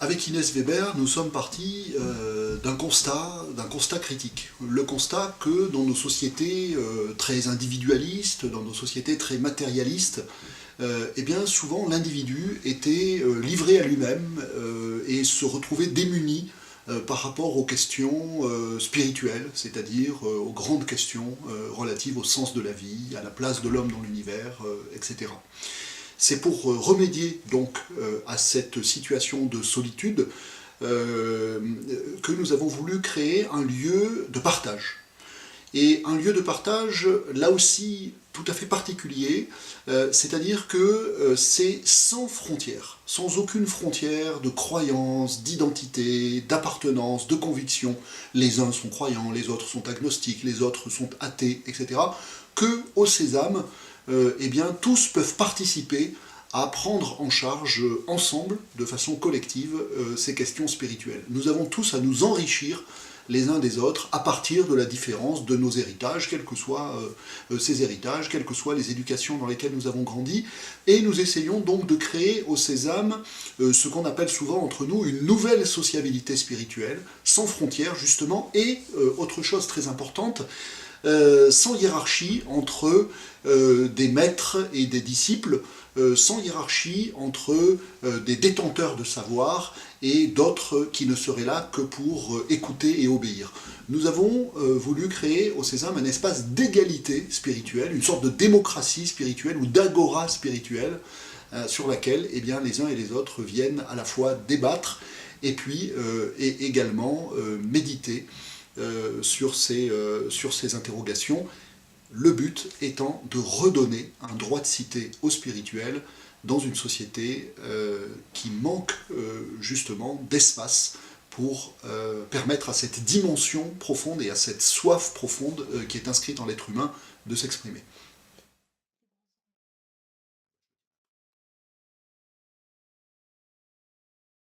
Avec Inès Weber, nous sommes partis d'un constat critique. Le constat que dans nos sociétés très individualistes, dans nos sociétés très matérialistes, eh bien souvent l'individu était livré à lui-même et se retrouvait démuni par rapport aux questions spirituelles, c'est-à-dire aux grandes questions relatives au sens de la vie, à la place de l'homme dans l'univers, etc. C'est pour remédier donc à cette situation de solitude que nous avons voulu créer un lieu de partage. Et un lieu de partage, là aussi, tout à fait particulier, c'est-à-dire que c'est sans frontières, sans aucune frontière de croyance, d'identité, d'appartenance, de conviction. Les uns sont croyants, les autres sont agnostiques, les autres sont athées, etc. Que au Sésame, eh bien, tous peuvent participer à prendre en charge ensemble, de façon collective, ces questions spirituelles. Nous avons tous à nous enrichir les uns des autres à partir de la différence de nos héritages, quels que soient ces héritages, quelles que soient les éducations dans lesquelles nous avons grandi, et nous essayons donc de créer au Sésame ce qu'on appelle souvent entre nous une nouvelle sociabilité spirituelle, sans frontières justement, et autre chose très importante, sans hiérarchie entre des maîtres et des disciples, sans hiérarchie entre des détenteurs de savoir et d'autres qui ne seraient là que pour écouter et obéir. Nous avons voulu créer au Sésame un espace d'égalité spirituelle, une sorte de démocratie spirituelle ou d'agora spirituelle sur laquelle eh bien, les uns et les autres viennent à la fois débattre et puis et également méditer sur ces interrogations. Le but étant de redonner un droit de cité au spirituel dans une société qui manque justement d'espace pour permettre à cette dimension profonde et à cette soif profonde qui est inscrite en l'être humain de s'exprimer.